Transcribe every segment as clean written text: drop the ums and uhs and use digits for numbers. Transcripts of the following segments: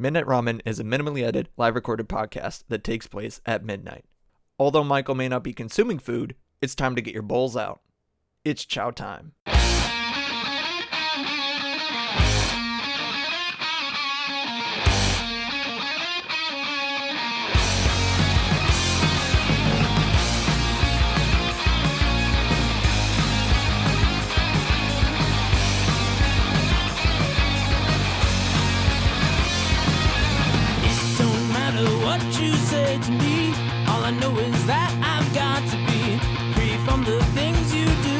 Midnight Ramen is a minimally edited, live recorded podcast that takes place at midnight. Although Michael may not be consuming food, it's time to get your bowls out. It's chow time. What you say to me, all I know is that I've got to be free from the things you do.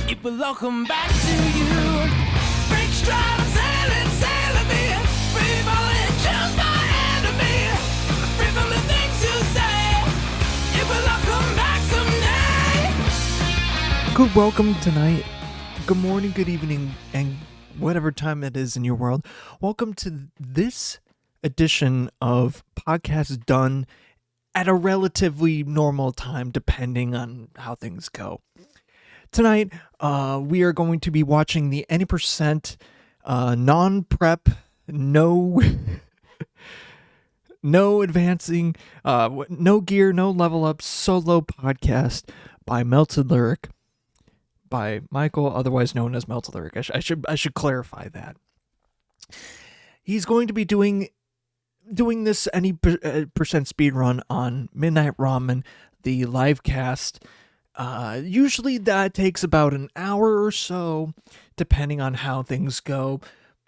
It will all come back to you. Break stride, I'm sailing me. Free falling, choose my enemy. Free from the things you say. It will all come back someday. Good welcome tonight. Good morning, good evening, and whatever time it is in your world. Welcome to this edition of Podcast Done at a relatively normal time, depending on how things go. Tonight, we are going to be watching the Any Percent non-prep, no advancing, no gear, no level up solo podcast by MeltedLyric, by Michael, otherwise known as MeltedLyric. I should clarify that. He's going to be doing this Any Percent speed run on Midnight Ramen the Livecast. Usually that takes about an hour or so, depending on how things go.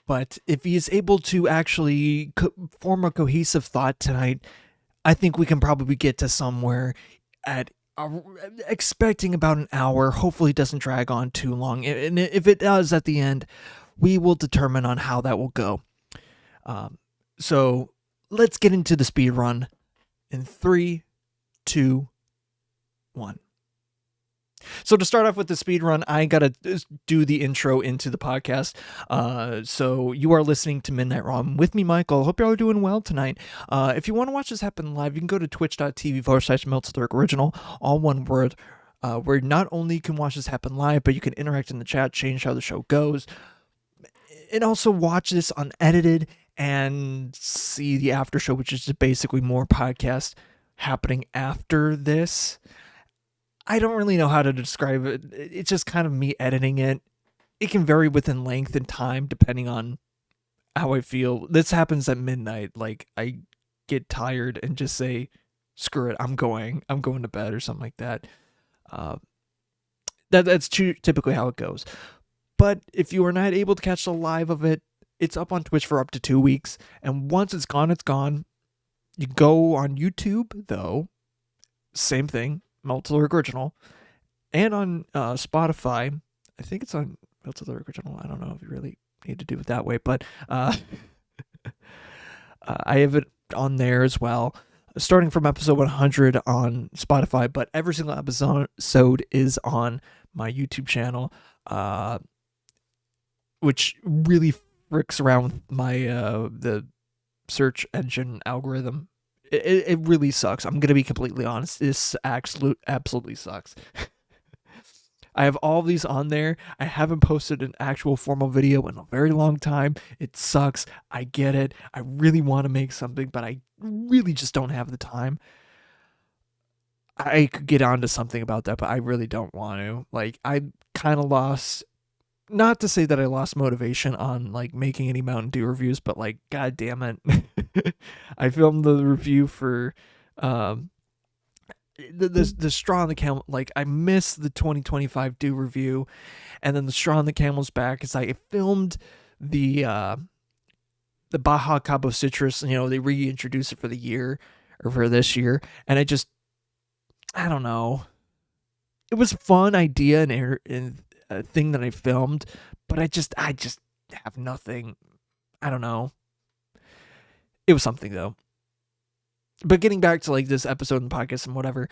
But if he is able to actually form a cohesive thought tonight, I think we can probably get to somewhere at expecting about an hour. Hopefully it doesn't drag on too long. And if it does at the end, we will determine on how that will go. So let's get into the speed run in 3, 2, 1. So to start off with the speed run, I gotta do the intro into the podcast. So you are listening to Midnight Ramen with me, Michael. Hope y'all are doing well tonight. If you want to watch this happen live, you can go to twitch.tv/MeltedLyric Original, all one word, where not only you can watch this happen live, but you can interact in the chat, change how the show goes, and also watch this unedited and see the after show, which is just basically more podcast happening after this. I don't really know how to describe it. It's just kind of me editing it. It can vary within length and time depending on how I feel. This happens at midnight. Like, I get tired and just say, screw it, I'm going to bed or something like that. That's typically how it goes. But if you are not able to catch the live of it, it's up on Twitch for up to 2 weeks. And once it's gone, it's gone. You go on YouTube, though. Same thing. MeltedLyric Original. And on Spotify. I think it's on MeltedLyric Original. I don't know if you really need to do it that way. But I have it on there as well. Starting from episode 100 on Spotify. But every single episode is on my YouTube channel. Which really fricks around with my the search engine algorithm. It really sucks. I'm gonna be completely honest. This absolutely sucks. I have all these on there. I haven't posted an actual formal video in a very long time. It sucks. I get it. I really want to make something, but I really just don't have the time. I could get onto something about that, but I really don't want to. Like, I kind of lost. Not to say that I lost motivation on like making any Mountain Dew reviews, but like, god damn it. I filmed the review for the straw on the camel. Like, I missed the 2025 Dew review, and then the straw on the camel's back is I filmed the Baja Cabo Citrus. You know, they reintroduced it for the year or for this year, and I don't know. It was a fun idea and a thing that I filmed, but I just have nothing. I don't know. It was something though. But getting back to like this episode and podcast and whatever,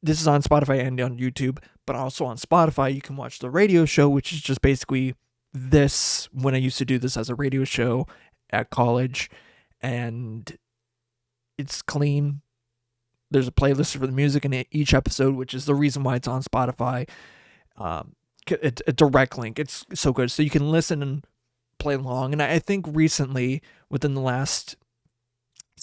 this is on Spotify and on YouTube, but also on Spotify you can watch the radio show, which is just basically this when I used to do this as a radio show at college, and it's clean. There's a playlist for the music in each episode, which is the reason why it's on Spotify. It's a direct link. It's so good. So you can listen and play along. And I think recently, within the last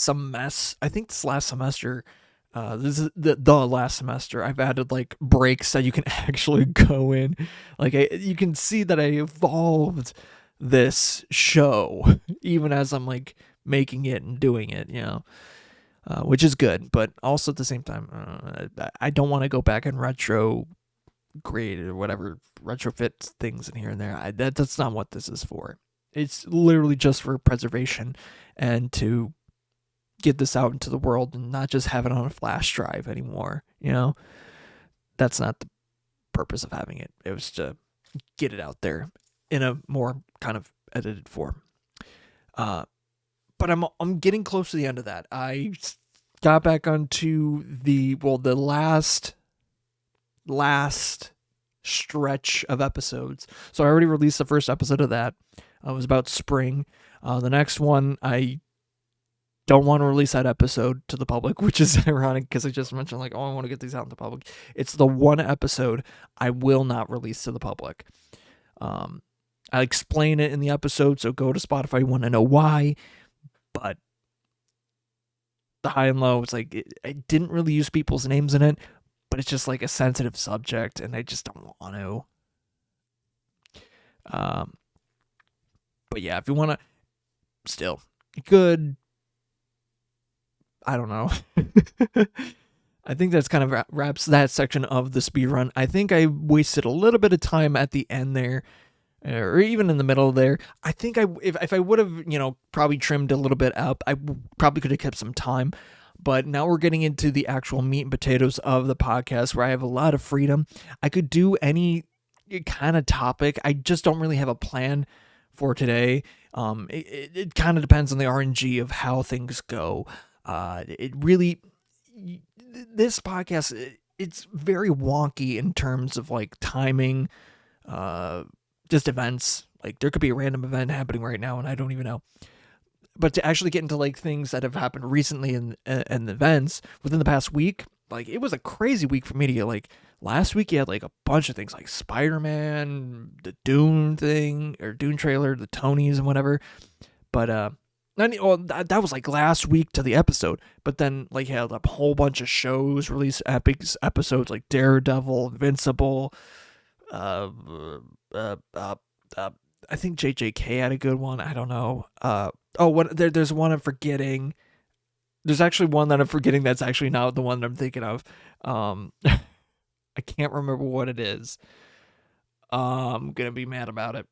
I think this last semester, this is the last semester, I've added like breaks that you can actually go in. Like you can see that I evolved this show even as I'm like making it and doing it, which is good. But also at the same time, I don't want to go back and retrograde or whatever, retrofit things in here and there. That's not what this is for. It's literally just for preservation and to get this out into the world and not just have it on a flash drive anymore. That's not the purpose of having it. It was to get it out there in a more kind of edited form. But I'm getting close to the end of that. I got back onto the last stretch of episodes. So I already released the first episode of that. It was about spring. The next one, I don't want to release that episode to the public, which is ironic because I just mentioned I want to get these out in the public. It's the one episode I will not release to the public. I explain it in the episode, so go to Spotify if you want to know why. But the high and low, it's I didn't really use people's names in it, but it's just a sensitive subject, and I just don't want to. But yeah, if you want to, still good. I don't know. I think that's kind of wraps that section of the speedrun. I think I wasted a little bit of time at the end there, or even in the middle there. I think if I would have, probably trimmed a little bit up, I probably could have kept some time. But now we're getting into the actual meat and potatoes of the podcast, where I have a lot of freedom. I could do any kind of topic. I just don't really have a plan for today. It kind of depends on the RNG of how things go. This podcast, it's very wonky in terms of timing, just events. There could be a random event happening right now and I don't even know. But to actually get into things that have happened recently in events within the past week, it was a crazy week for media. Last week you had a bunch of things like Spider-Man, the Dune thing, or Dune trailer, the Tonys and whatever. But that was last week to the episode. But then you had a whole bunch of shows release episodes like Daredevil, Invincible. I think JJK had a good one. I don't know. There's one I'm forgetting. There's actually one that I'm forgetting that's actually not the one that I'm thinking of. I can't remember what it is. I'm gonna be mad about it,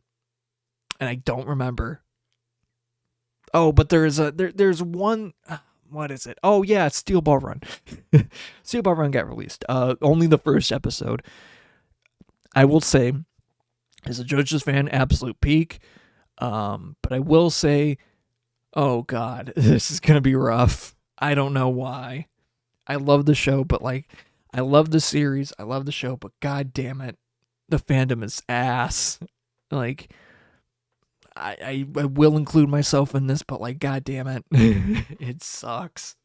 and I don't remember. Oh, but there's one. What is it? Oh yeah, Steel Ball Run. Steel Ball Run got released. Only the first episode. I will say, as a JoJo's fan, absolute peak. But I will say, oh god, this is gonna be rough. I don't know why. I love the show, but I love the series. I love the show, but god damn it, the fandom is ass. I will include myself in this, but god damn it, it sucks.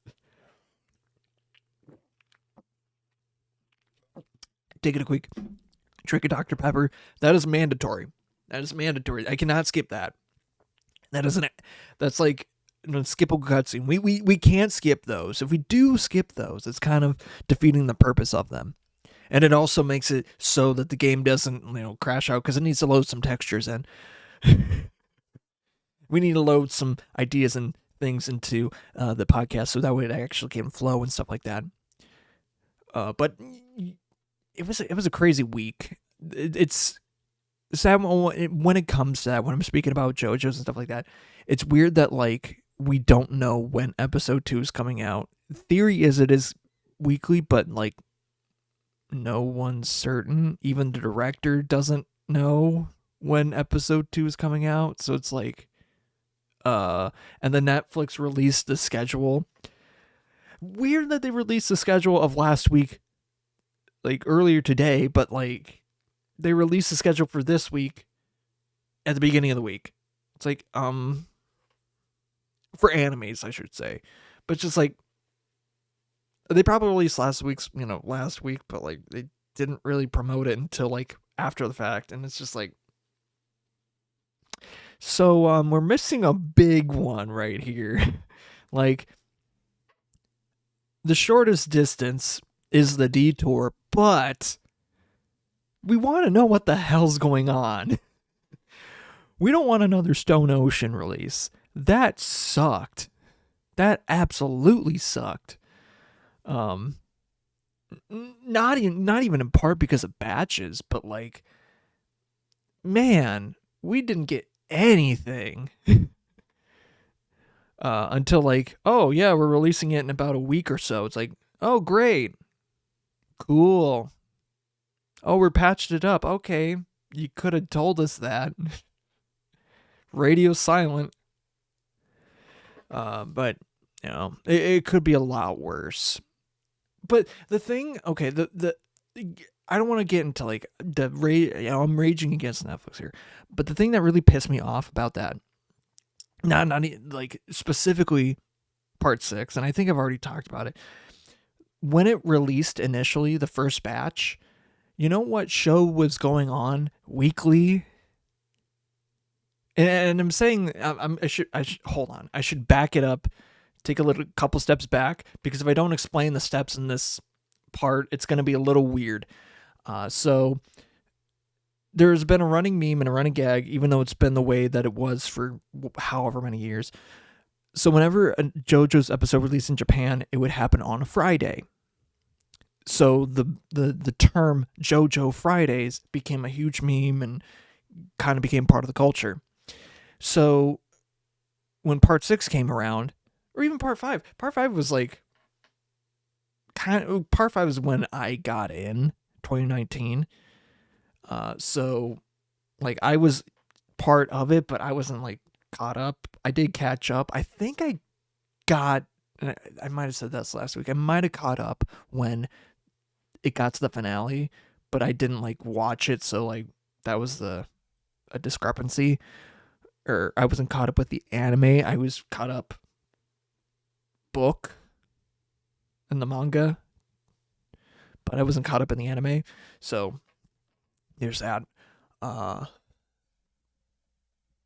Take it a quick drink of Dr. Pepper. That is mandatory. I cannot skip that. That's an skippable cutscene. We can't skip those. If we do skip those, it's kind of defeating the purpose of them. And it also makes it so that the game doesn't, crash out, because it needs to load some textures in. We need to load some ideas and things into the podcast so that way it actually can flow and stuff like that. But it was a crazy week. It's sad when it comes to that, when I'm speaking about JoJo's and stuff like that. It's weird that we don't know when episode 2 is coming out. Theory is it is weekly, but no one's certain. Even the director doesn't know when episode 2 is coming out. So it's and then Netflix released the schedule. Weird that they released the schedule of last week earlier today, but they released the schedule for this week at the beginning of the week. It's for animes, I should say. But just they probably released last week, but they didn't really promote it until after the fact. And it's just So we're missing a big one right here. Like, the shortest distance is the detour, but we want to know what the hell's going on. We don't want another Stone Ocean release. That sucked. That absolutely sucked. Not even in part because of batches, but like, man, we didn't get anything until like, oh yeah, we're releasing it in about a week or so. It's like, oh great, cool. Oh, we're patched it up. Okay, you could have told us that. Radio silent. But you know, it could be a lot worse. But the thing, okay, the I don't want to get into like I'm raging against Netflix here. But the thing that really pissed me off about that, not like specifically part 6, and I think I've already talked about it. When it released initially, the first batch, you know what show was going on weekly? And I'm saying I should hold on. I should back it up, take a couple steps back, because if I don't explain the steps in this part, it's going to be a little weird. So there's been a running meme and a running gag, even though it's been the way that it was for however many years. So whenever a JoJo's episode released in Japan, it would happen on a Friday. So the term JoJo Fridays became a huge meme and kind of became part of the culture. So when part 6 came around, or even part 5 was like part 5 is when I got in 2019. So like I was part of it, but I wasn't like caught up. I did catch up. I think I might have said this last week. I might have caught up when it got to the finale, but I didn't like watch it. So like that was a discrepancy. Or I wasn't caught up with the anime. I was caught up book and the manga, but I wasn't caught up in the anime. So there's that. But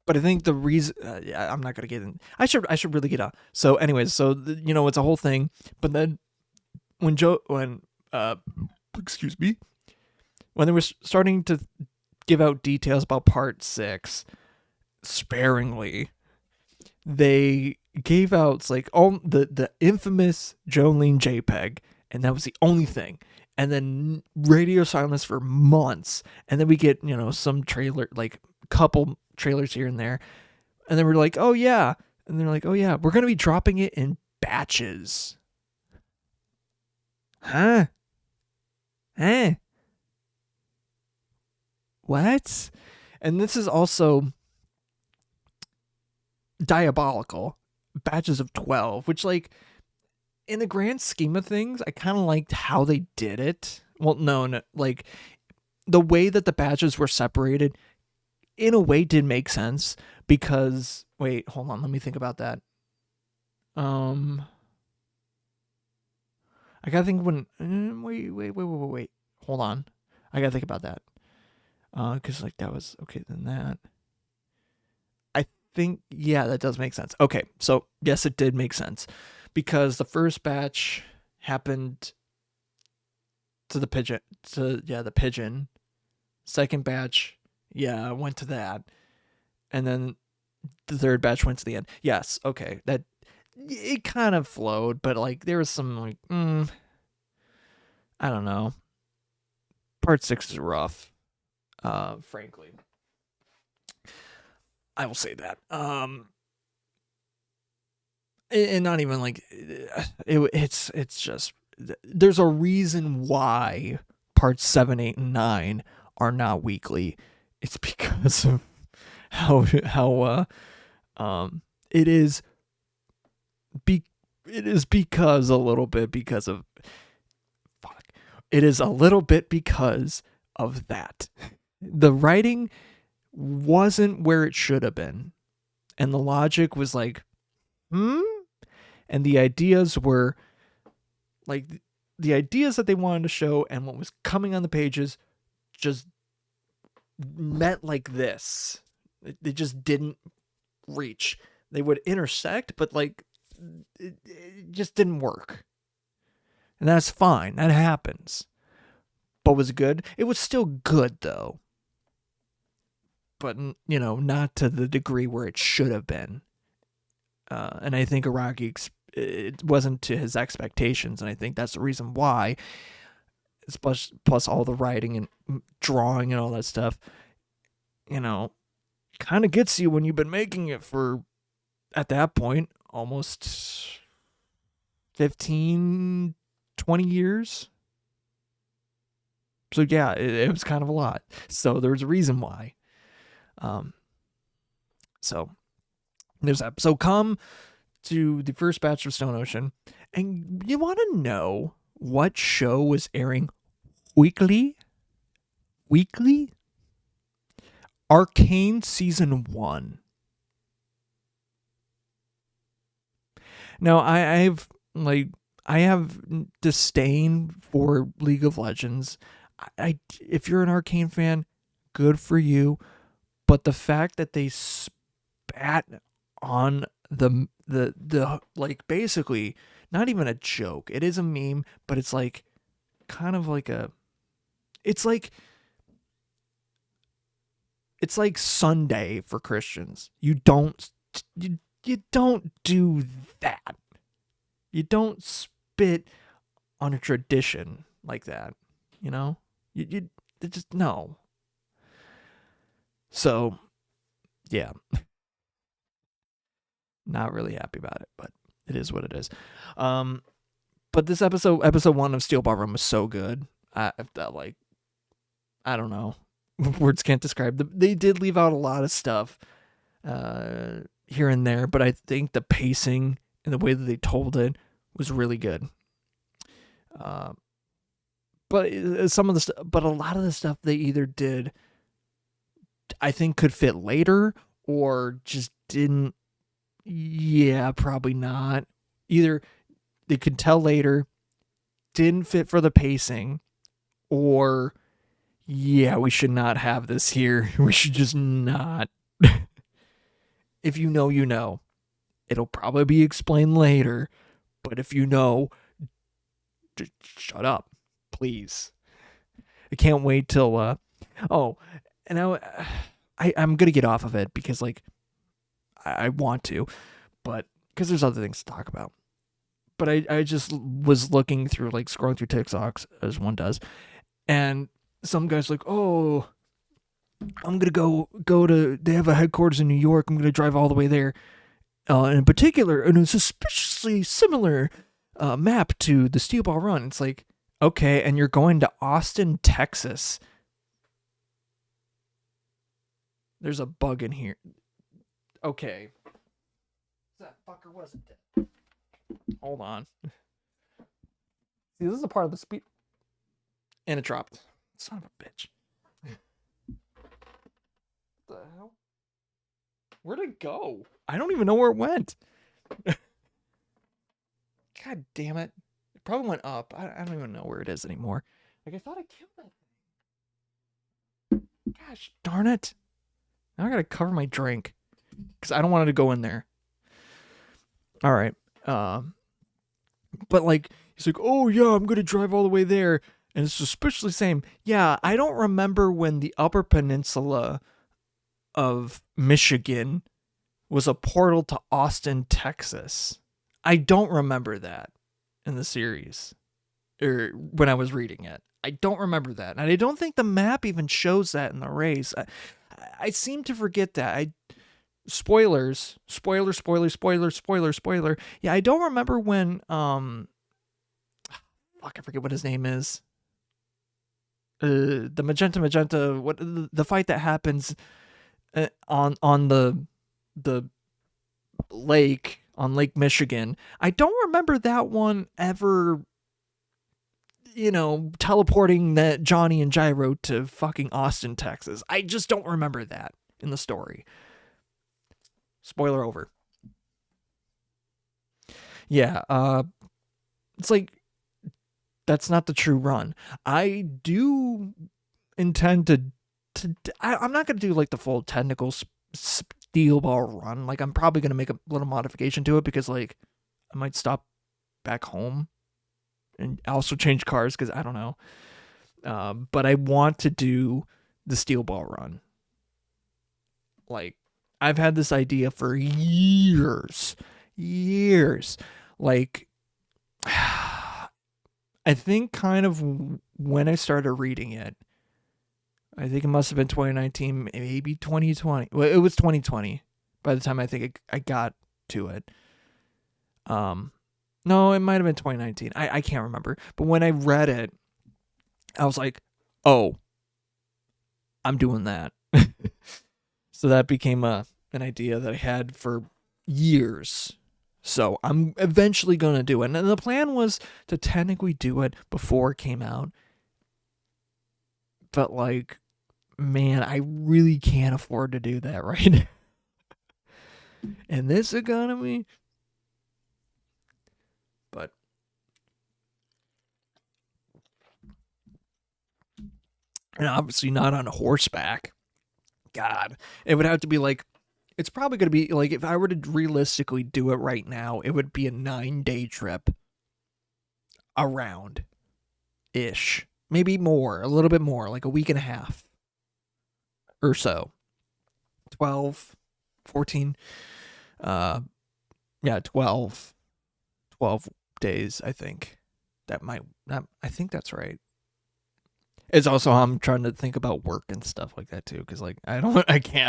I think the reason I'm not gonna get in. I should really get out. So anyways, so it's a whole thing. But then when excuse me, when they were starting to give out details about part 6. Sparingly, they gave out like all the infamous Jolene JPEG, and that was the only thing. And then radio silence for months, and then we get some trailer, like couple trailers here and there, and then we're like, oh yeah, and they're like, oh yeah, we're gonna be dropping it in batches. Huh? What? And this is also diabolical. Batches of 12, which like in the grand scheme of things, I kind of liked how they did it. Well, no, like the way that the batches were separated in a way did make sense, because wait, hold on, let me think about that. I gotta think when wait, hold on, I gotta think about that, because like that was okay. Then that, think, yeah, that does make sense. Okay, so yes, it did make sense, because the first batch happened to the pigeon. The pigeon. Second batch, yeah, went to that, and then the third batch went to the end. Yes, okay, that it kind of flowed, but like there was some like, I don't know. Part 6 is rough, frankly. I will say that. And not even like it's just, there's a reason why parts 7, 8, and 9 are not weekly. It's because of how it is because a little bit because of it is a little bit because of that. The writing wasn't where it should have been, and the logic was like, and the ideas were like the ideas that they wanted to show and what was coming on the pages just meant like this. They just didn't reach. They would intersect, but like it just didn't work. And that's fine. That happens. But was it good? It was still good though. But not to the degree where it should have been. And I think Araki, it wasn't to his expectations, and I think that's the reason why. It's plus all the writing and drawing and all that stuff, kind of gets you when you've been making it for, at that point, almost 15, 20 years. So yeah, it was kind of a lot. So there's a reason why. So there's that. So come to the first batch of Stone Ocean, and you want to know what show was airing weekly? Arcane Season 1. Now, I have disdain for League of Legends. If you're an Arcane fan, good for you. But the fact that they spat on the like, basically not even a joke. It is a meme, but it's like kind of like it's like Sunday for Christians. You don't do that. You don't spit on a tradition like that. You just, no. So, yeah. Not really happy about it, but it is what it is. But this episode 1 of Steel Ballroom was so good. I don't know. Words can't describe. They did leave out a lot of stuff here and there, but I think the pacing and the way that they told it was really good. But a lot of the stuff they either did, I think, could fit later, or just didn't. Yeah, probably not. Either they could tell later, didn't fit for the pacing, or yeah, we should not have this here. We should just not. If you know, you know. It'll probably be explained later, but if you know, just shut up, please. I can't wait till and I'm gonna get off of it because I want to, but because there's other things to talk about. But I just was looking through, scrolling through TikToks, as one does, and some guy's like, oh, I'm gonna go to, they have a headquarters in New York, I'm gonna drive all the way there, in particular, in a suspiciously similar map to the Steel Ball Run. It's like, okay, and you're going to Austin, Texas. There's a bug in here. Okay. That fucker wasn't dead. Hold on. See, this is a part of the speed. And it dropped. Son of a bitch. What the hell? Where'd it go? I don't even know where it went. God damn it. It probably went up. I don't even know where it is anymore. I thought I killed that thing. Gosh darn it. Now I gotta cover my drink, because I don't want it to go in there. All right. But he's like, oh yeah, I'm gonna drive all the way there, and it's suspiciously same. Yeah, I don't remember when the Upper Peninsula of Michigan was a portal to Austin, Texas. I don't remember that in the series, or when I was reading it. I don't remember that, and I don't think the map even shows that in the race. I seem to forget that. Spoiler. Yeah, I don't remember when I forget what his name is. The magenta, what the fight that happens on the lake, on Lake Michigan. I don't remember that one ever, teleporting that Johnny and Gyro to fucking Austin, Texas. I just don't remember that in the story. Spoiler over. Yeah, it's that's not the true run. I do intend to I'm not going to do the full technical steel ball run. Like, I'm probably going to make a little modification to it because, like, I might stop back home and also change cars because I don't know. But I want to do the steel ball run. Like, I've had this idea for years. Like, I think kind of when I started reading it, I think it must have been 2019, maybe 2020. Well, it was 2020 by the time I think I got to it. No, it might have been 2019. I can't remember. But when I read it, I was like, oh, I'm doing that. So that became an idea that I had for years. So I'm eventually going to do it. And the plan was to technically do it before it came out. But, like, man, I really can't afford to do that right now. In this economy. But and obviously not on horseback. God, it would have to be like, it's probably going to be like, if I were to realistically do it right now, it would be a 9-day trip around ish. Maybe more, a little bit more, like a week and a half or so. 12, 14, yeah, 12 days, I think. I think that's right. It's also how I'm trying to think about work and stuff like that too, because, like, I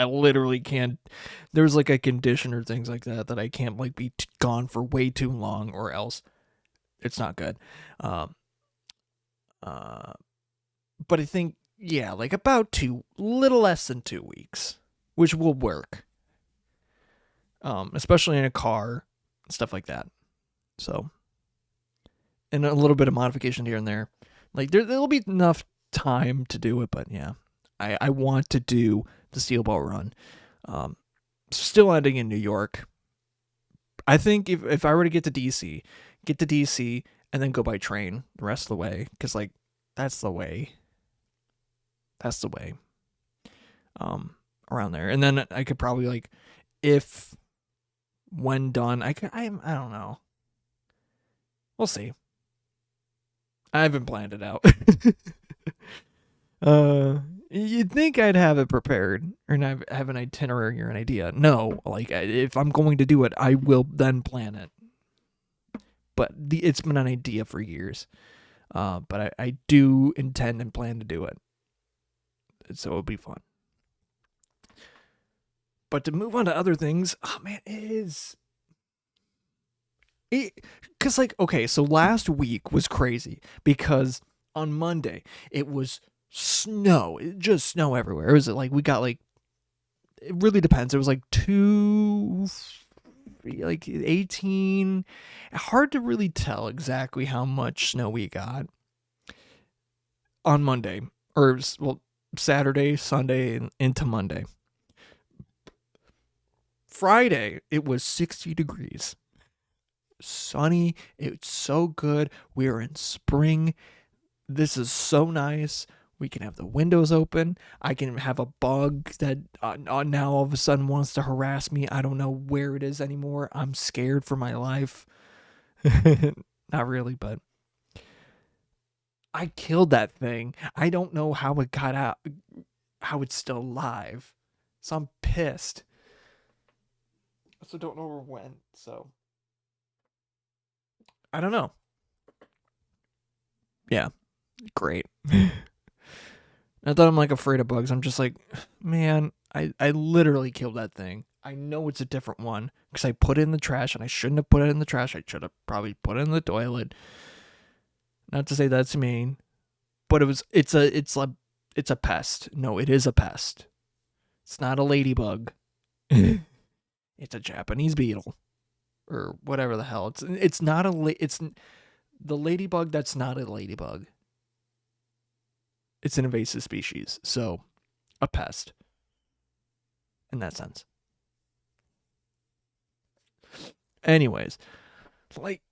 literally can't. There's like a condition or things like that I can't, like, be gone for way too long, or else it's not good. But I think, yeah, like about little less than 2 weeks, which will work. Especially in a car and stuff like that. So, and a little bit of modification here and there. Like, there'll be enough time to do it, but yeah, I want to do the steel ball run. Still ending in New York. I think if I were to get to DC, and then go by train the rest of the way, because, like, that's the way. Around there, and then I could probably, like, when done, I don't know. We'll see. I haven't planned it out. You'd think I'd have it prepared or have an itinerary or an idea. No, like, if I'm going to do it, I will then plan it. But it's been an idea for years. But I do intend and plan to do it. So it'll be fun. But to move on to other things, oh man, because, like, okay, so last week was crazy because on Monday it was snow, just snow everywhere. It was like, we got, like, it really depends. It was like 18. Hard to really tell exactly how much snow we got on Monday, or, well, Saturday, Sunday, and into Monday. Friday, it was 60 degrees. Sunny. It's so good. We're in spring. This is so nice. We can have the windows open. I can have a bug that now all of a sudden wants to harass me. I don't know where it is anymore. I'm scared for my life. Not really, but I killed that thing. I don't know how it got out, how it's still alive. So I'm pissed. I also don't know where it went, so I don't know. Yeah, great. Not that I'm, like, afraid of bugs. I'm just like, man, I literally killed that thing. I know it's a different one because I put it in the trash, and I shouldn't have put it in the trash. I should have probably put it in the toilet. Not to say that's mean, but it's a pest. No, it is a pest. It's not a ladybug. It's a Japanese beetle, or whatever the hell. It's not it's the ladybug that's not a ladybug. It's an invasive species, so a pest in that sense. Anyways, like,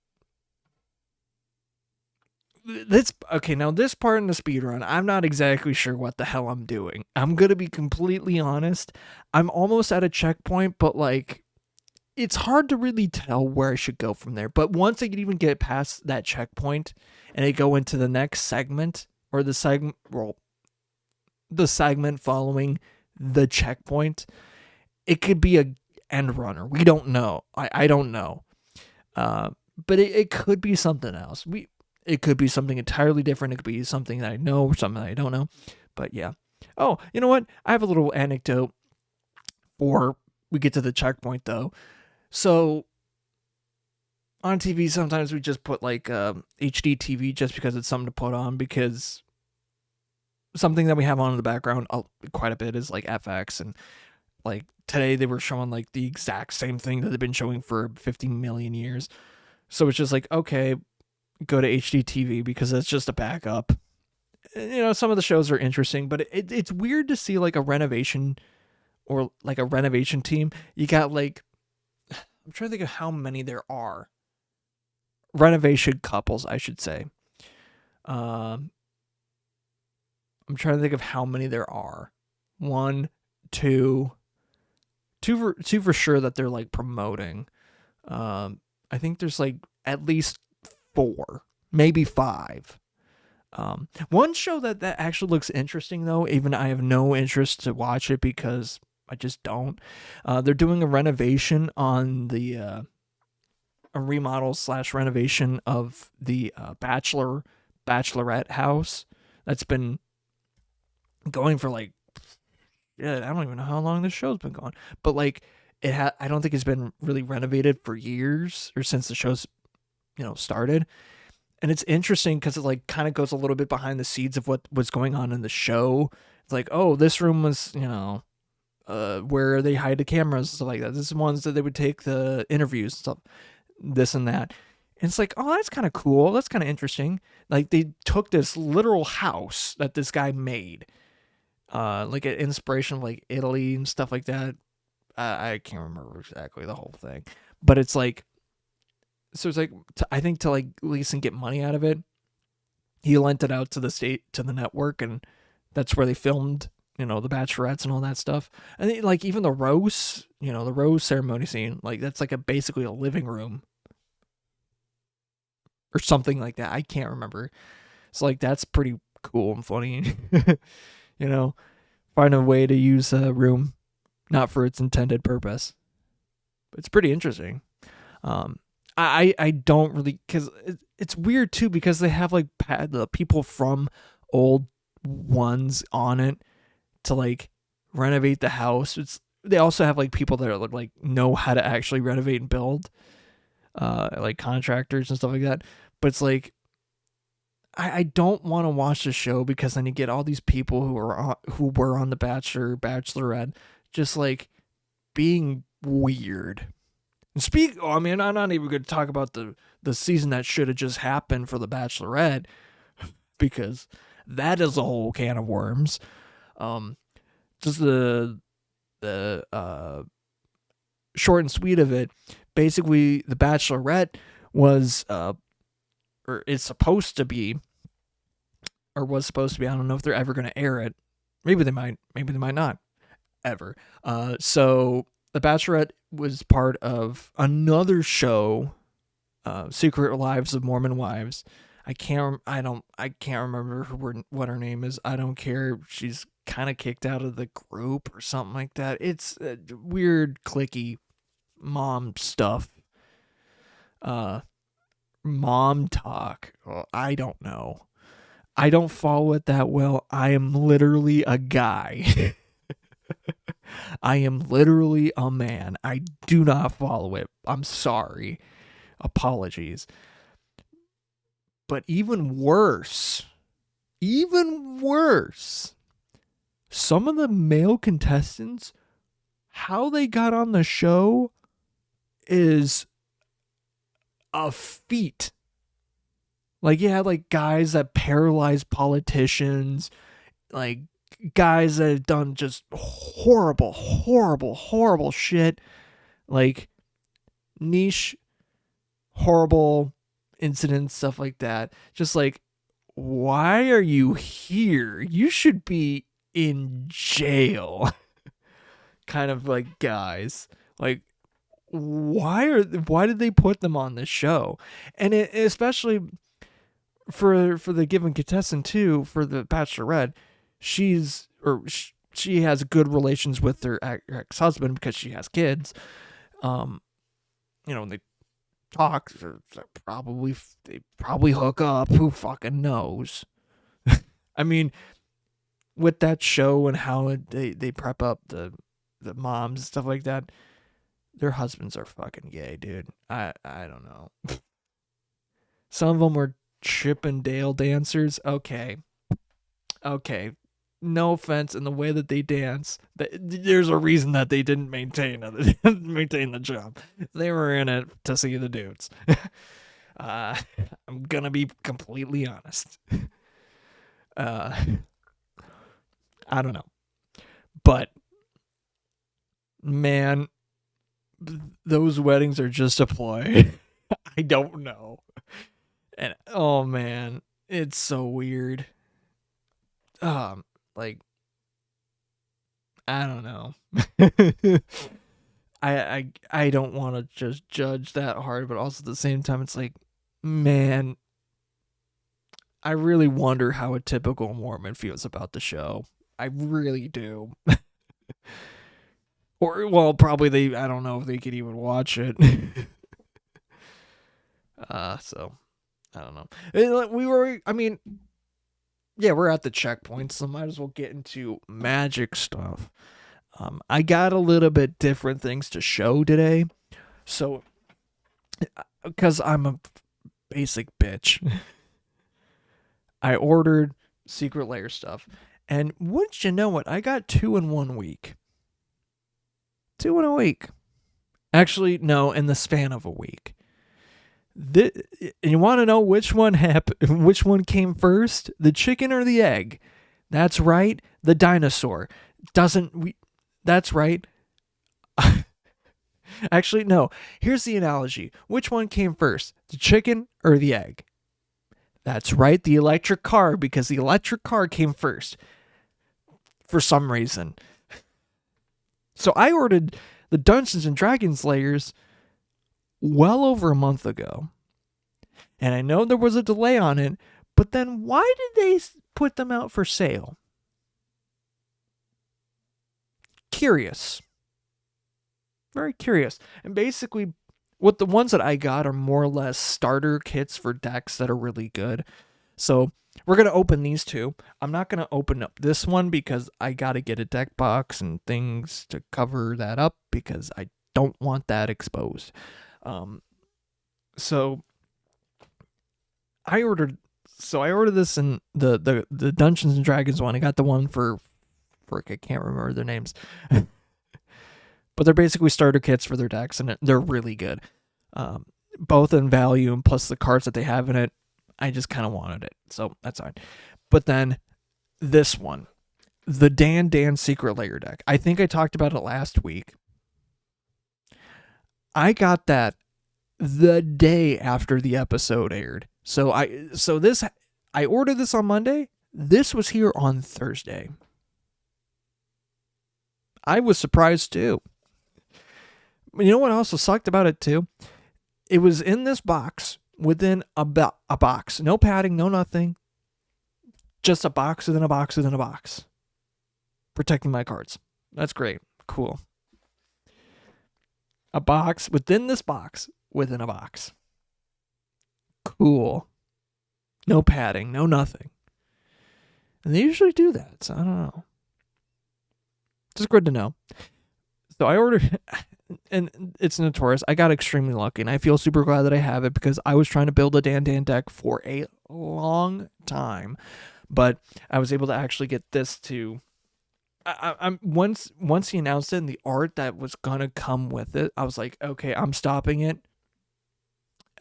this okay, now this part in the speed run, I'm not exactly sure what the hell I'm doing. I'm gonna be completely honest. I'm almost at a checkpoint, but like it's hard to really tell where I should go from there. But once I can even get past that checkpoint and I go into the next segment or the segment following the checkpoint, it could be a end runner. We don't know. I don't know. But it could be something else. It could be something entirely different. It could be something that I know or something that I don't know. But yeah. Oh, you know what? I have a little anecdote before we get to the checkpoint though. So on TV, sometimes we just put like HD TV just because it's something to put on, because something that we have on in the background quite a bit is like FX, and like today they were showing like the exact same thing that they've been showing for 50 million years. So it's just like, okay, go to HD TV because it's just a backup. You know, some of the shows are interesting, but it's weird to see like a renovation or like a renovation team. You got like, I'm trying to think of how many there are. Renovation couples, I should say. I'm trying to think of how many there are. Two for sure that they're like promoting. I think there's like at least 4, maybe 5. One show that actually looks interesting though, even I have no interest to watch it because I just don't. They're doing a renovation on the a remodel / renovation of the bachelorette house that's been going for like, yeah, I don't even know how long this show's been going, but like I don't think it's been really renovated for years or since the show's started. And it's interesting because it like kind of goes a little bit behind the scenes of what was going on in the show. It's like, oh, this room was where they hide the cameras and stuff like that. This is ones that they would take the interviews and stuff, this and that. And it's like, oh, that's kind of cool. That's kind of interesting. Like they took this literal house that this guy made, like an inspiration of like Italy and stuff like that. I can't remember exactly the whole thing, but it's like, so it's like, I think to like lease and get money out of it, he lent it out to the network, and that's where they filmed, the bachelorettes and all that stuff. And like even the rose, the rose ceremony scene, like that's like basically a living room or something like that. I can't remember. So like that's pretty cool and funny. Find a way to use a room not for its intended purpose. But it's pretty interesting. I don't really, because it's weird too, because they have like the people from old ones on it to like renovate the house. They also have like people that are like know how to actually renovate and build, like contractors and stuff like that. But it's like, I don't want to watch the show because then you get all these people who were on the Bachelor, Bachelorette, just like being weird. And I'm not even going to talk about the season that should have just happened for the Bachelorette, because that is a whole can of worms. Just the short and sweet of it, basically the Bachelorette was or is supposed to be, or was supposed to be. I don't know if they're ever going to air it. Maybe they might not ever. So the Bachelorette was part of another show, Secret Lives of Mormon Wives. I can't remember what her name is. I don't care. She's kind of kicked out of the group or something like that. It's weird, clicky mom stuff. Mom talk. I don't know. I don't follow it that well. I am literally a guy. I am literally a man. I do not follow it. I'm sorry. Apologies. But even worse, some of the male contestants, how they got on the show is a feat. Like, you had like guys that paralyze politicians, like guys that have done just horrible shit, like niche, horrible incidents, stuff like that. Just like why are you here? You should be in jail. Kind of like guys. Like, why did they put them on this show? And especially for the given contestant too, for the Bachelorette, she has good relations with her ex-husband because she has kids. They talk, they probably hook up. Who fucking knows? I mean, with that show and how they prep up the moms and stuff like that, their husbands are fucking gay, dude. I don't know. Some of them were Chippendale dancers. Okay. No offense in the way that they dance. There's a reason that they didn't maintain the job. They were in it to see the dudes. I'm gonna be completely honest. I don't know. But man, those weddings are just a ploy. I don't know. And oh man, it's so weird. Like, I don't know. I don't want to just judge that hard, but also at the same time, it's like, man, I really wonder how a typical Mormon feels about the show. I really do. Or, well, probably I don't know if they could even watch it. So, I don't know. We're at the checkpoint, so might as well get into magic stuff. I got a little bit different things to show today. So, because I'm a basic bitch, I ordered secret layer stuff. And wouldn't you know it, I got 2 in 1 week. 2 in a week. Actually, no, in the span of a week. You want to know which one came first? The chicken or the egg? That's right, the dinosaur. That's right. Actually, no. Here's the analogy. Which one came first? The chicken or the egg? That's right, the electric car, because the electric car came first. For some reason. So I ordered the Dungeons and Dragons layers well over a month ago. And I know there was a delay on it, but then why did they put them out for sale? Curious. Very curious. And basically, what the ones that I got are more or less starter kits for decks that are really good. So we're going to open these two. I'm not going to open up this one because I got to get a deck box and things to cover that up because I don't want that exposed. So I ordered this in the Dungeons and Dragons one. I got the one for I can't remember their names. But they're basically starter kits for their decks, and they're really good. Both in value and plus the cards that they have in it. I just kind of wanted it, so that's fine. But then this one, the Dan Secret Layer deck. I think I talked about it last week. I got that the day after the episode aired. So I ordered this on Monday. This was here on Thursday. I was surprised too. You know what also sucked about it too? It was in this box within a box. No padding, no nothing. Just a box within a box within a box. Protecting my cards. That's great. Cool. A box within this box within a box. Cool. No padding, no nothing. And they usually do that, so I don't know. Just good to know. So I ordered, and it's notorious. I got extremely lucky, and I feel super glad that I have it because I was trying to build a Dan deck for a long time, but I was able to actually get this to. I'm once he announced it and the art that was gonna come with it, I was like, okay, I'm stopping it,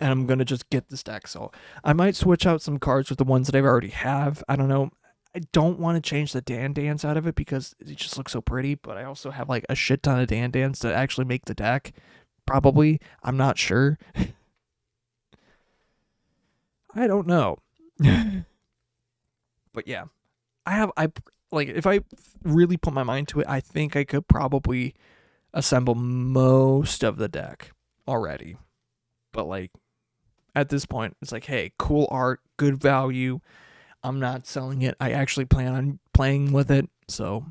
and I'm gonna just get this deck. So I might switch out some cards with the ones that I already have. I don't know. I don't want to change the Dance out of it because it just looks so pretty, but I also have like a shit ton of Dance to actually make the deck. Probably. I'm not sure. I don't know. But yeah, I like, if I really put my mind to it, I think I could probably assemble most of the deck already. But like, at this point, it's like, hey, cool art, good value. I'm not selling it. I actually plan on playing with it. So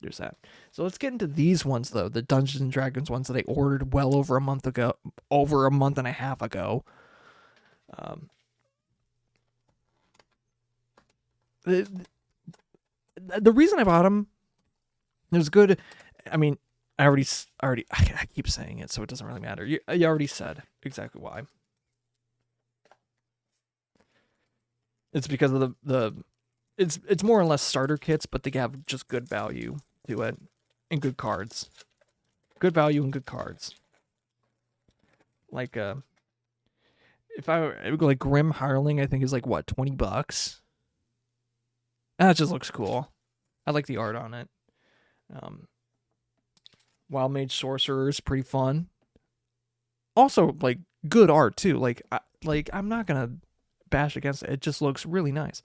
there's that. So let's get into these ones though, the Dungeons and Dragons ones that I ordered well over a month and a half ago. The reason I bought them, it was good. I mean, I keep saying it, so it doesn't really matter. You already said exactly why. It's because of it's more or less starter kits, but they have just good value to it and good cards. Good value and good cards. Like if I would go like Grim Hireling, I think is like what, $20. That just looks cool. I like the art on it. Wild Mage Sorcerer is pretty fun. Also, like, good art too. Like I'm not gonna bash against it. It just looks really nice.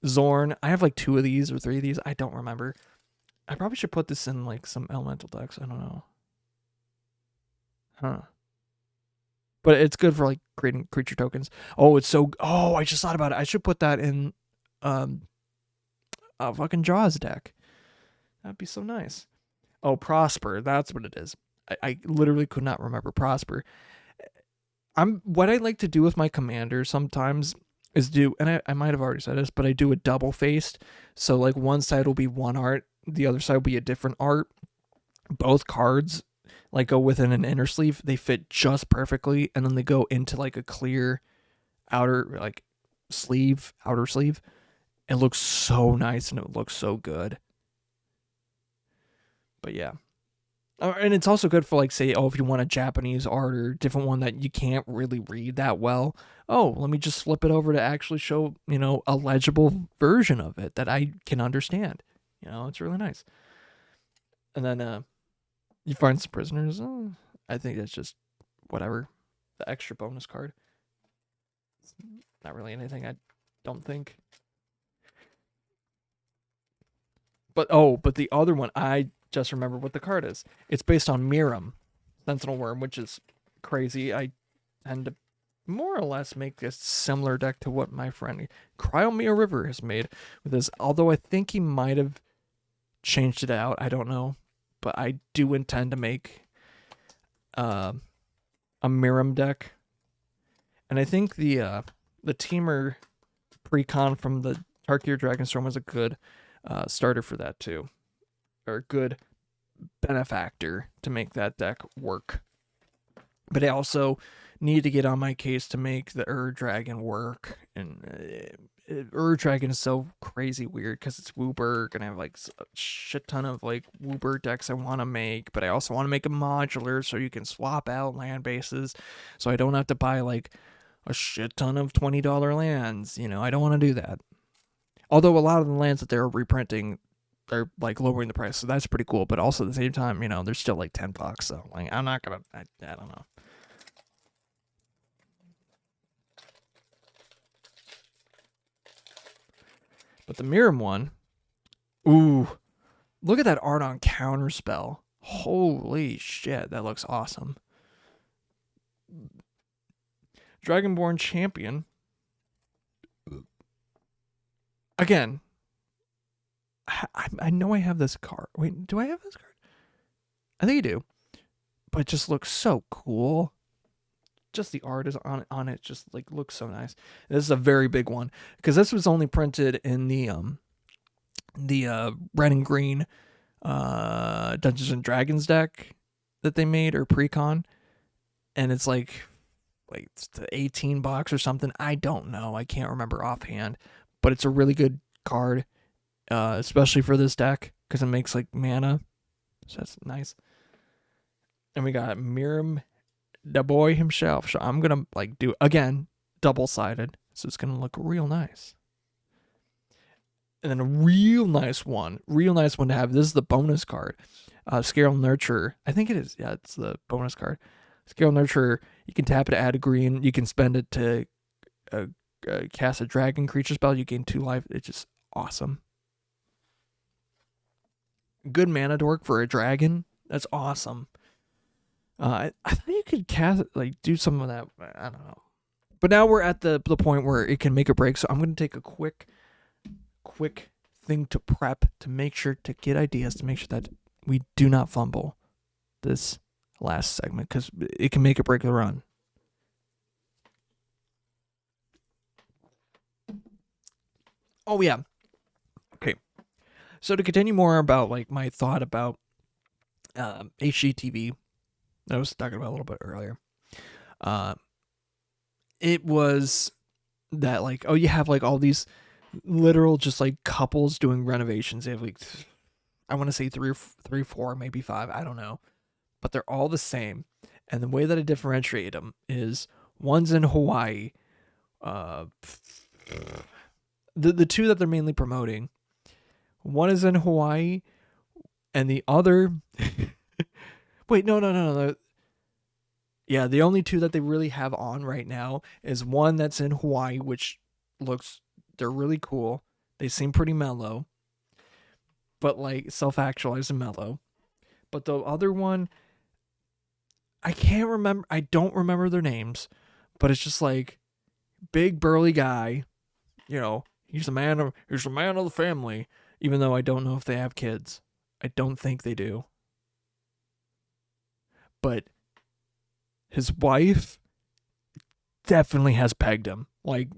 Zorn, I have like 2 of these or 3 of these. I don't remember. I probably should put this in like some elemental decks. I don't know. Huh. But it's good for like creating creature tokens. Oh, I just thought about it. I should put that in a fucking Jaws deck. That'd be so nice. Oh, Prosper. That's what it is. I literally could not remember Prosper. What I like to do with my commander sometimes is and I might have already said this, but I do a double faced. So like one side will be one art, the other side will be a different art. Both cards like go within an inner sleeve. They fit just perfectly, and then they go into like a clear outer sleeve. It looks so nice and it looks so good. But yeah. And it's also good for like, say, if you want a Japanese art or different one that you can't really read that well. Oh, let me just flip it over to actually show, a legible version of it that I can understand. It's really nice. And then you find some prisoners. I think that's just whatever. The extra bonus card. It's not really anything, I don't think. But the other one, I just remember what the card is. It's based on Miram, Sentinel Worm, which is crazy. I tend to more or less make a similar deck to what my friend Cryomere River has made with this, although I think he might have changed it out. I don't know. But I do intend to make a Miram deck. And I think the Teamer Precon from the Tarkir Dragonstorm was a good starter for that too. Or a good benefactor to make that deck work. But I also need to get on my case to make the Dragon work. And Dragon is so crazy weird because it's Wooburg, and I have like a shit ton of like Wooburg decks I want to make, but I also want to make a modular so you can swap out land bases so I don't have to buy like a shit ton of $20 lands. I don't want to do that. Although a lot of the lands that they're reprinting, they're like lowering the price, so that's pretty cool. But also at the same time, they're still like $10. So like, I'm not gonna. I don't know. But the Miram one, ooh, look at that art on Counterspell. Holy shit, that looks awesome. Dragonborn Champion. Again, I know I have this card. Wait, do I have this card? I think I do. But it just looks so cool. Just the art is on it just like looks so nice. This is a very big one because this was only printed in the red and green Dungeons and Dragons deck that they made, or Precon, and it's like it's $18 or something. I don't know. I can't remember offhand, but it's a really good card, especially for this deck because it makes like mana, so that's nice. And we got Miram, the boy himself. So I'm gonna like do again double-sided, so it's gonna look real nice. And then a real nice one to have. This is the bonus card, Scale Nurturer. I think it is. Yeah, it's the bonus card. Scale Nurturer. You can tap it to add a green. You can spend it to cast a dragon creature spell. You gain 2 life. It's just awesome. Good mana dork for a dragon. That's awesome. I thought you could do some of that. I don't know. But now we're at the point where it can make a break. So I'm going to take a quick thing to prep, to make sure to get ideas, to make sure that we do not fumble this last segment, because it can make or break the run. Oh yeah. Okay. So to continue more about like my thought about HGTV that I was talking about a little bit earlier. It was that like, oh, you have like all these literal just like couples doing renovations. They have like, I want to say three, four, maybe five. I don't know. But they're all the same. And the way that I differentiate them is one's in Hawaii. The two that they're mainly promoting, one is in Hawaii and the other, wait, no. Yeah, the only two that they really have on right now is one that's in Hawaii, which they're really cool. They seem pretty mellow, but like self-actualized and mellow. But the other one, I can't remember. I don't remember their names, but it's just like big burly guy. You know, he's the man of the family. Even though I don't know if they have kids, I don't think they do. But his wife definitely has pegged him. Like,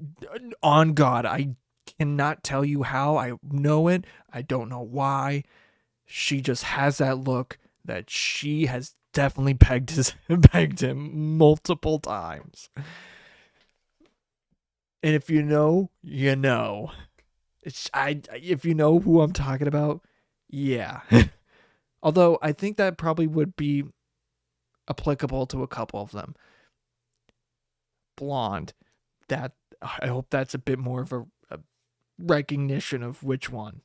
on God, I cannot tell you how. I know it. I don't know why. She just has that look that she has definitely pegged him multiple times. And if you know, you know. If you know who I'm talking about, yeah. Although I think that probably would be applicable to a couple of them. Blonde, that I hope that's a bit more of a recognition of which one.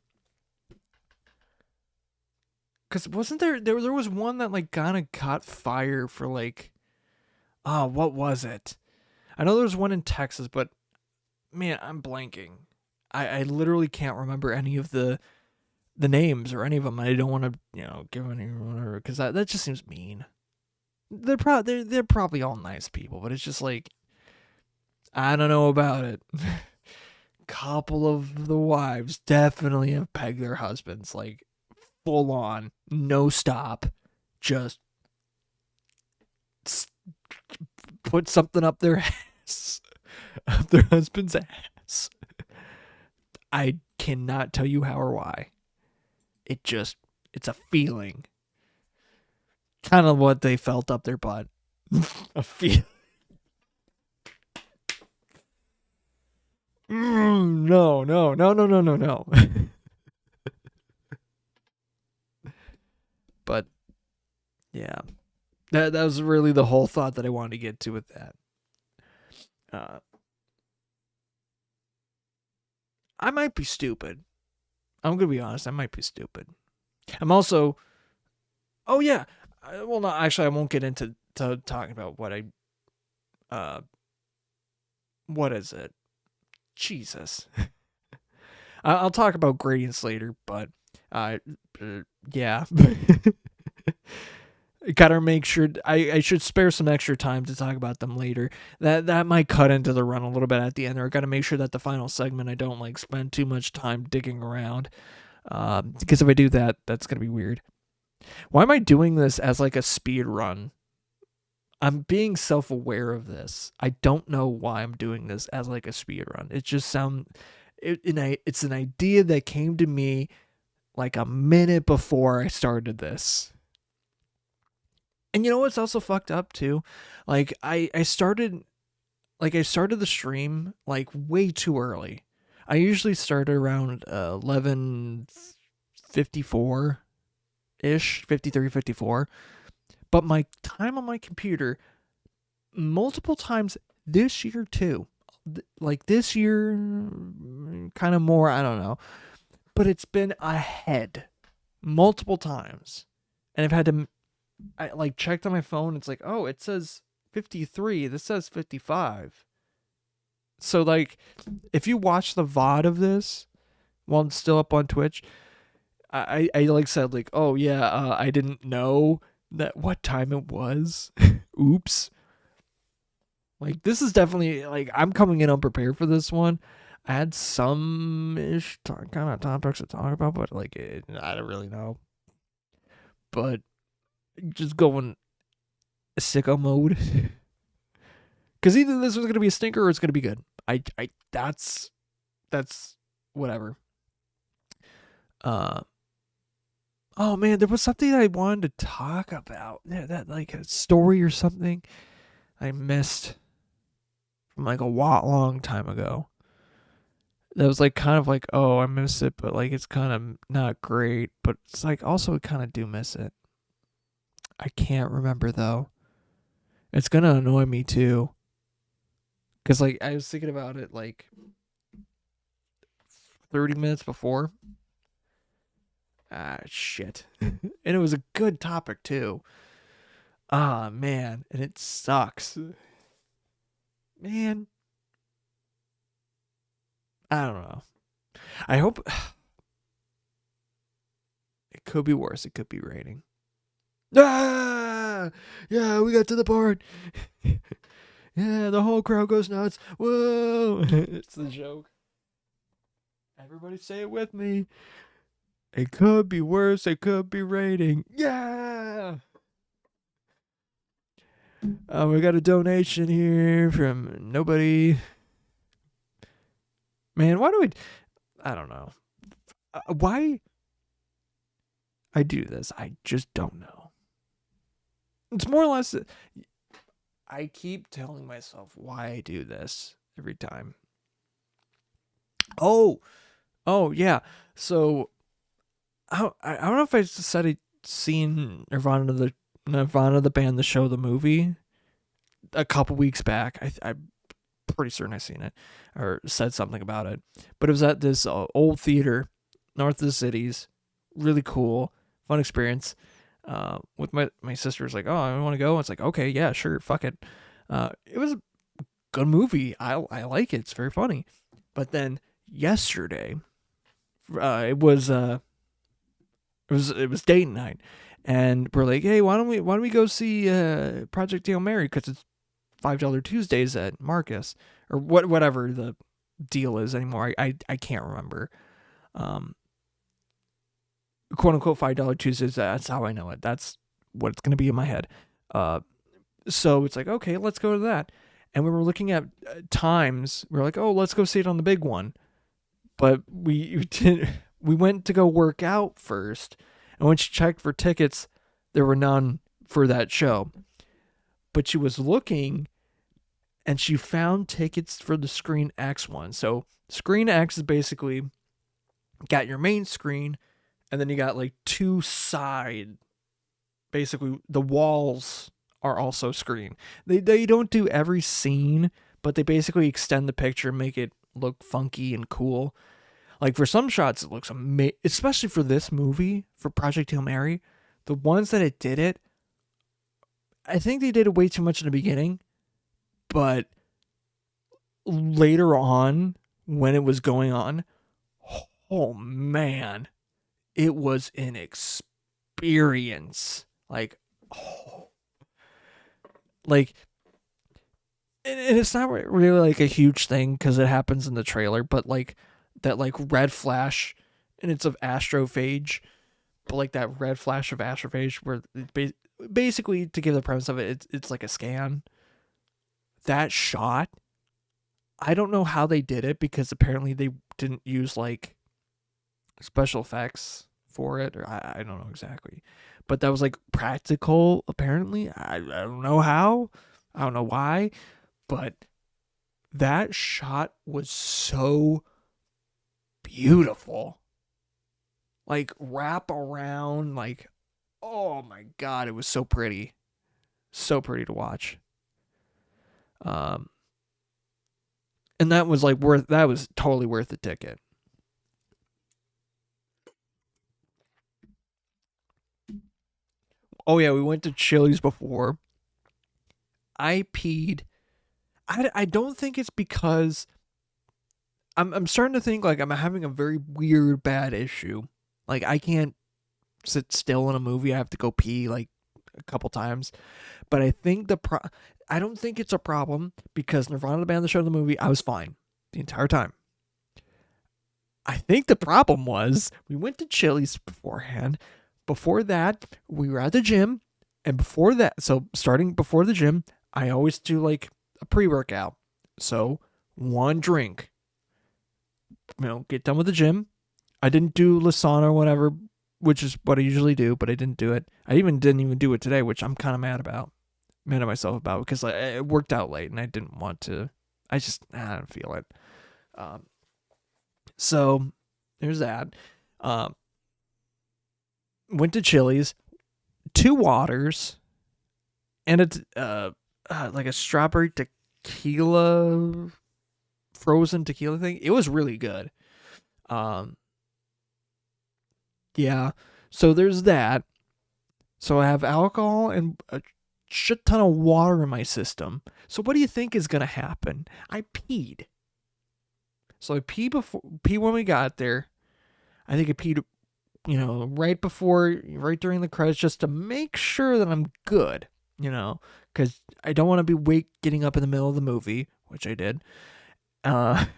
Because wasn't there was one that like kind of caught fire for like, what was it? I know there was one in Texas, but man, I'm blanking. I literally can't remember any of the names or any of them. I don't want to give any whatever, because that just seems mean. They're probably all nice people, but it's just like, I don't know about it. Couple of the wives definitely have pegged their husbands, like full on, no stop, just put something up their ass, up their husband's ass. I cannot tell you how or why. It's a feeling. Kind of what they felt up their butt. A feeling. No. But yeah, that was really the whole thought that I wanted to get to with that. I might be stupid. I'm gonna be honest. I might be stupid. I'm also. Oh yeah. Well, no. Actually, I won't get into talking about what I. What is it? Jesus. I'll talk about gradients later, but yeah. Gotta make sure I should spare some extra time to talk about them later. That might cut into the run a little bit at the end there. I gotta make sure that the final segment I don't like spend too much time digging around. Because if I do that, that's gonna be weird. Why am I doing this as like a speed run? I'm being self-aware of this. I don't know why I'm doing this as like a speed run. It just it's an idea that came to me like a minute before I started this. And you know what's also fucked up too? Like I started the stream like way too early. I usually start around 11:54 ish, 53, 54. But my time on my computer multiple times this year too. Like this year kind of more, I don't know. But it's been ahead multiple times. And I've had to I like checked on my phone. It's like, oh, it says 53. This says 55. So like, if you watch the VOD of this, while it's still up on Twitch. I like said like, oh yeah, I didn't know that what time it was. Oops. Like this is definitely like I'm coming in unprepared for this one. I had some ish kind of topics to talk about, but like I don't really know. But just going sicko mode. Because either this was gonna be a stinker or it's gonna be good. That's whatever. Oh man, there was something I wanted to talk about. Yeah, that like a story or something I missed from like a long time ago. That was like kind of like, oh, I miss it, but like it's kind of not great. But it's like also I kind of do miss it. I can't remember though. It's gonna annoy me too. Cause like I was thinking about it like 30 minutes before. Ah, shit. And it was a good topic too. Ah, man. And it sucks. Man. I don't know. I hope it could be worse. It could be raining. Ah! Yeah, we got to the part. Yeah, the whole crowd goes nuts. Whoa! It's the joke. Everybody say it with me. It could be worse. It could be raining. Yeah! We got a donation here from nobody. Man, why do we... I don't know. Why I do this, I just don't know. It's more or less... I keep telling myself why I do this every time. Oh, yeah. So, I don't know if I said I'd seen Nirvana the band, the show, the movie a couple weeks back. I'm pretty certain I seen it or said something about it. But it was at this old theater north of the cities. Really cool, fun experience. With my sister's like, oh, I want to go. It's like, okay, yeah, sure, fuck it. It was a good movie. I like it. It's very funny. But then yesterday, it was date night, and we're like, hey, why don't we go see Project Hail Mary, because it's $5 Tuesdays at Marcus or whatever the deal is anymore. I can't remember. Quote unquote $5 Tuesdays. That's how I know it. That's what it's gonna be in my head. So it's like, okay, let's go to that. And we were looking at times. We were like, oh, let's go see it on the big one. But we went to go work out first, and when she checked for tickets, there were none for that show. But she was looking, and she found tickets for the Screen X one. So Screen X is basically got your main screen, and then you got like two side. Basically, the walls are also screen. They don't do every scene, but they basically extend the picture, make it look funky and cool. Like for some shots, it looks amazing, especially for this movie, for Project Hail Mary. The ones that it did it, I think they did it way too much in the beginning, but later on, when it was going on, oh man, it was an experience. Like, and it's not really like a huge thing because it happens in the trailer, but like that like red flash, and it's of astrophage, but like that red flash of astrophage where basically, to give the premise of it, it's like a scan. That shot, I don't know how they did it, because apparently they didn't use like special effects for it, or I don't know exactly, but that was like practical apparently. I don't know how, I don't know why, but that shot was so beautiful. Like wrap around, like, oh my god, it was so pretty. So pretty to watch. And that was totally worth the ticket. Oh yeah, we went to Chili's before. I peed. I don't think it's because I'm starting to think like I'm having a very weird bad issue. Like I can't sit still in a movie. I have to go pee like a couple times. But I think I don't think it's a problem because Nirvana, the band, the show, the movie, I was fine the entire time. I think the problem was we went to Chili's beforehand. Before that, we were at the gym. And before that, so starting before the gym, I always do like a pre-workout. So 1 drink. Get done with the gym. I didn't do Lasana or whatever, which is what I usually do, but I didn't do it. I didn't even do it today, which I'm kind of mad at myself about because it worked out late and I didn't want to. I don't feel it. So there's that. Went to Chili's, 2 waters, and it's like a strawberry tequila, frozen tequila thing. It was really good. Yeah. So there's that. So I have alcohol and a shit ton of water in my system. So what do you think is gonna happen? I peed. So I pee when we got there. I think I peed, right during the credits, just to make sure that I'm good, because I don't want to be getting up in the middle of the movie, which I did, and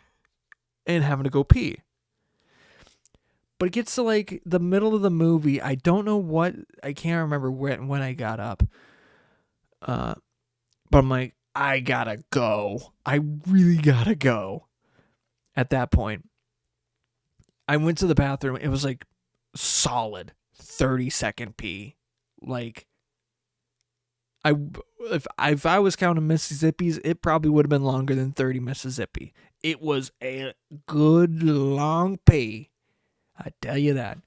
having to go pee. But it gets to like the middle of the movie. I don't know I can't remember when I got up. But I'm like, I gotta go. I really gotta go. At that point, I went to the bathroom. It was like solid 30-second pee. Like, if I was counting Mississippi's, it probably would have been longer than 30 Mississippi. It was a good long pee. I tell you that.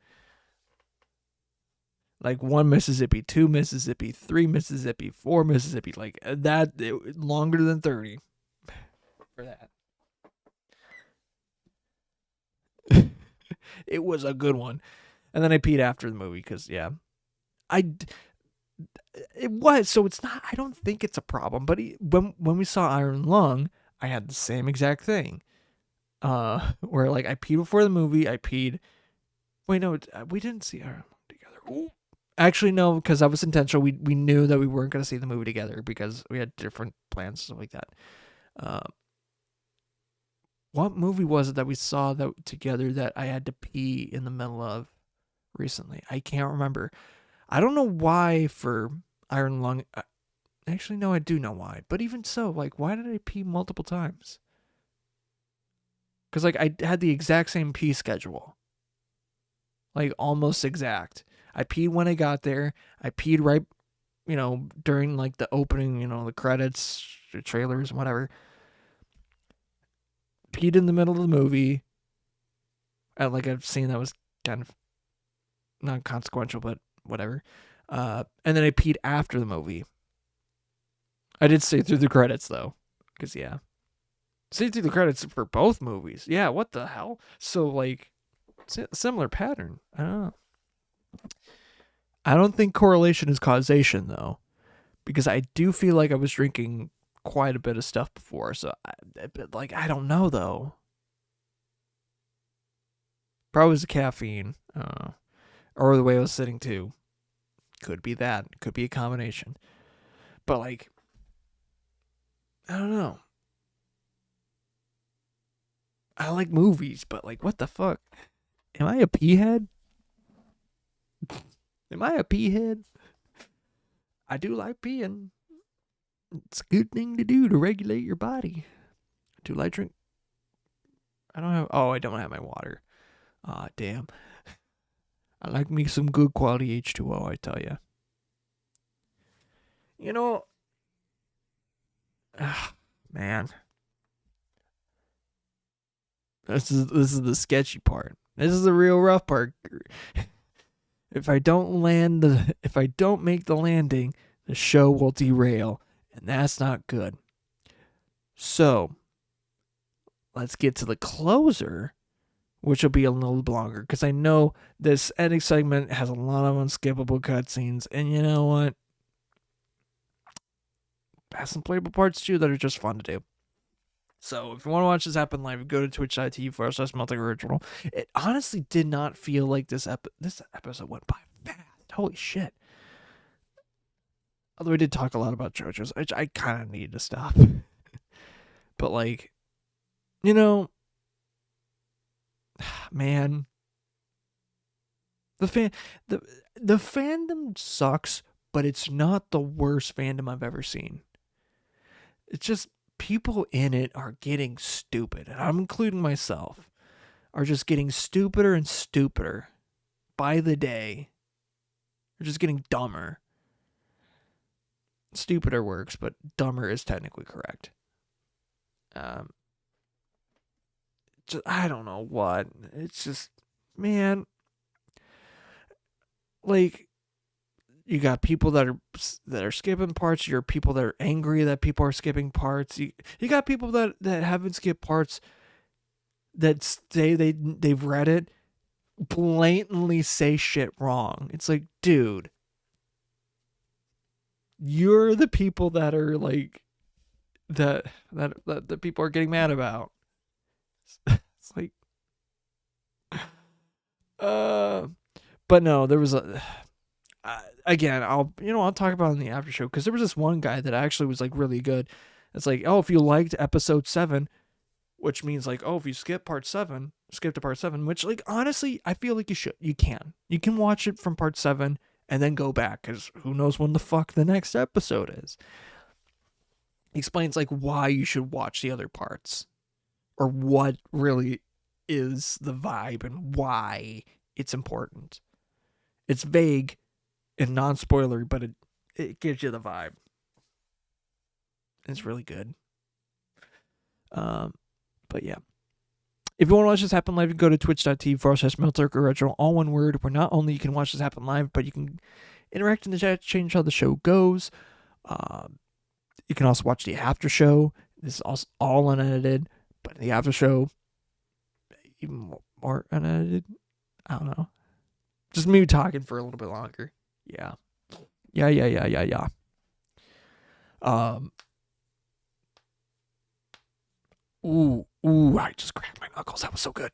Like 1 Mississippi, 2 Mississippi, 3 Mississippi, 4 Mississippi. Like that, longer than 30 for that. It was a good one. And then I peed after the movie because, yeah. It was. So it's not, I don't think it's a problem. But when we saw Iron Lung, I had the same exact thing. Where like I peed before the movie. I peed. Wait, no, we didn't see Iron Lung together. Ooh. Actually, no, because that was intentional. We knew that we weren't going to see the movie together because we had different plans, stuff like that. What movie was it that we saw together that I had to pee in the middle of recently? I can't remember. I don't know why for Iron Lung. Actually, no, I do know why. But even so, like, why did I pee multiple times? Because, like, I had the exact same pee schedule. Like, almost exact. I peed when I got there. I peed right, during, like, the opening, the credits, the trailers, whatever. Peed in the middle of the movie. At, like, a scene that was kind of not consequential, but whatever. And then I peed after the movie. I did stay through the credits, though. Because, yeah. Stay through the credits for both movies. Yeah, what the hell? So, like, similar pattern. I don't know. I don't think correlation is causation, though. Because I do feel like I was drinking quite a bit of stuff before. So, I don't know, though. Probably was the caffeine. Or the way I was sitting, too. Could be that. Could be a combination. But, like, I don't know. I like movies, but, like, what the fuck? Am I a peahead? Am I a peahead? I do like peeing. It's a good thing to do to regulate your body. Do I drink? I don't have my water. Ah, damn. I like me some good quality H2O, I tell you. Man. This is the sketchy part. This is the real rough part. If I don't make the landing, the show will derail, and that's not good. So, let's get to the closer, which will be a little longer, because I know this ending segment has a lot of unskippable cutscenes, and you know what? Has some playable parts too that are just fun to do. So if you want to watch this happen live, go to twitch.tv/MeltedLyric. It honestly did not feel like this episode went by fast. Holy shit. Although I did talk a lot about JoJo's, which I kind of need to stop. But like, you know, man, the fandom sucks, but it's not the worst fandom I've ever seen. It's just people in it are getting stupid, and I'm including myself, are just getting stupider and stupider by the day. They're just getting dumber. Stupider works, but dumber is technically correct. I don't know what. It's just, man, like, you got people that are skipping parts. You're people that are angry that people are skipping parts. You got people that haven't skipped parts that say they've read it, blatantly say shit wrong. It's like, dude, you're the people that are like that people are getting mad about. It's like, but no, there was a. Again, I'll talk about it in the after show, because there was this one guy that actually was like really good. It's like, oh, if you liked episode 7, which means like, oh, if you skip to part 7, which like honestly, I feel like you can watch it from part 7 and then go back, because who knows when the fuck the next episode is. He explains like why you should watch the other parts, or what really is the vibe and why it's important. It's vague and non-spoilery, but it gives you the vibe. It's really good. But yeah. If you want to watch this happen live, you can go to twitch.tv/MeltedLyric original, all one word, where not only you can watch this happen live, but you can interact in the chat, change how the show goes. You can also watch the after show. This is also all unedited, but the after show, even more unedited. I don't know. Just me talking for a little bit longer. Yeah. Ooh, I just cracked my knuckles. That was so good.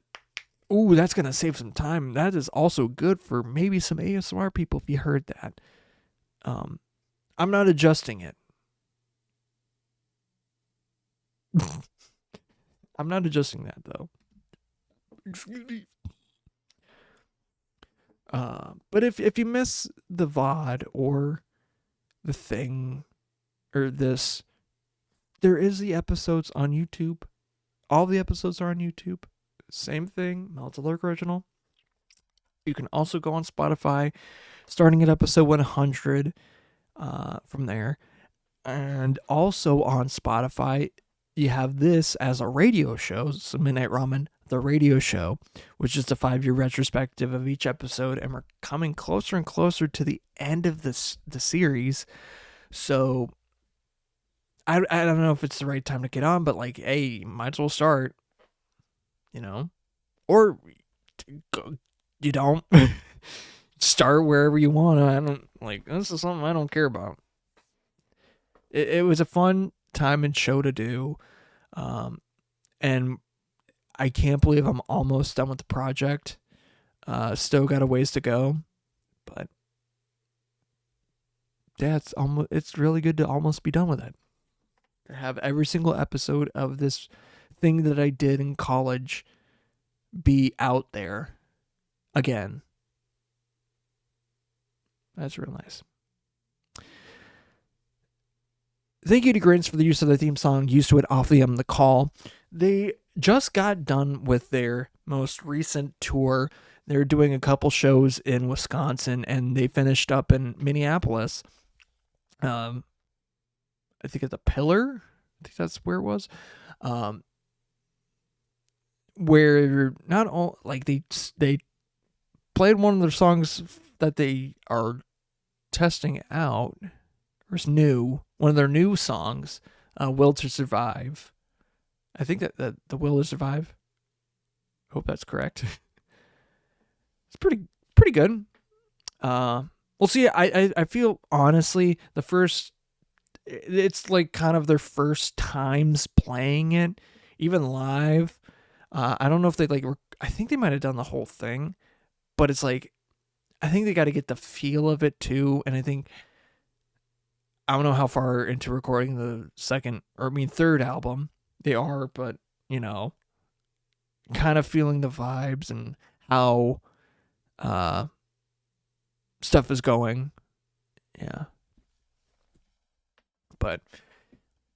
Ooh, that's going to save some time. That is also good for maybe some ASMR people if you heard that. I'm not adjusting it. I'm not adjusting that, though. Excuse me. But if you miss the VOD or the thing or this, there is the episodes on YouTube. All the episodes are on YouTube. Same thing, MeltedLyric original. You can also go on Spotify, starting at episode 100 from there. And also on Spotify, you have this as a radio show. So Midnight Ramen, the radio show, which is the 5-year retrospective of each episode. And we're coming closer and closer to the end of the series. So I don't know if it's the right time to get on, but like, hey, might as well start, or you don't start wherever you want. I don't like, this is something I don't care about. It was a fun time and show to do. And I can't believe I'm almost done with the project. Still got a ways to go, but yeah, it's really good to almost be done with it. Have every single episode of this thing that I did in college be out there again. That's real nice. Thank you to Grins for the use of the theme song, Used to It, off the The Call. They just got done with their most recent tour. They're doing a couple shows in Wisconsin, and they finished up in Minneapolis. I think at the Pillar. I think that's where it was. Where not all like they played one of their songs that they are testing out. Or it's new. One of their new songs, "Will to Survive." I think that the "Will to Survive." Hope that's correct. It's pretty good. We'll see. I feel honestly it's like kind of their first times playing it, even live. I don't know if they I think they might have done the whole thing, but it's like, I think they got to get the feel of it too. And I don't know how far into recording the third album they are, but kind of feeling the vibes and how stuff is going. Yeah. But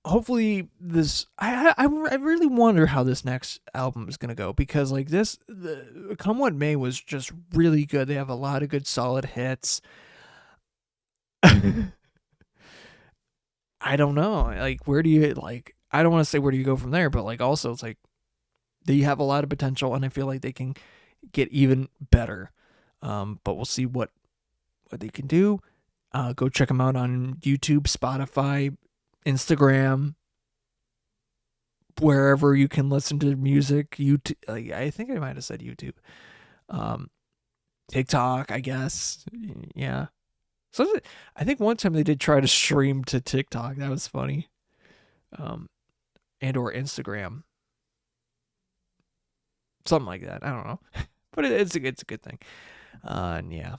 hopefully this, I really wonder how this next album is going to go, because like Come What May was just really good. They have a lot of good solid hits. I don't know. Like, where do you, I don't want to say where do you go from there, but like also it's like they have a lot of potential, and I feel like they can get even better. But we'll see what they can do. Go check them out on YouTube, Spotify, Instagram, wherever you can listen to music. YouTube, I think I might have said YouTube. TikTok, I guess. Yeah. So I think one time they did try to stream to TikTok. That was funny. And or Instagram. Something like that. I don't know. But it's a good thing. And yeah.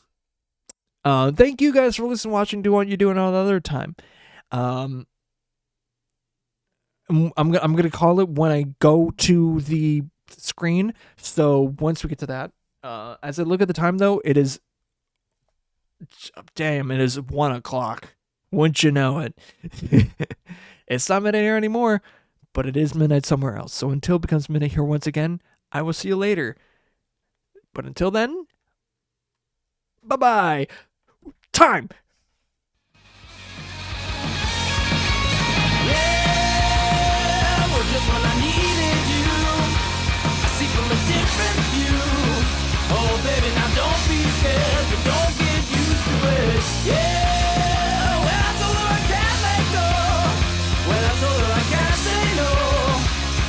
Thank you guys for listening, watching, doing what you're doing all the other time. I'm gonna call it when I go to the screen. So once we get to that, as I look at the time though, it is 1:00. Wouldn't you know it? It's not midnight here anymore, but it is midnight somewhere else. So until it becomes midnight here once again, I will see you later. But until then, bye-bye. Time. Yeah, well, just when I needed you, I see from a different view. Oh, baby, now don't be scared, but don't get used to it. Yeah, when I told her I can't let go, when I told her I can't say no.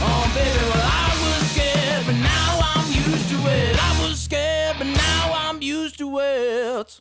Oh, baby, well, I was scared, but now I'm used to it. I was scared, but now I'm used to it.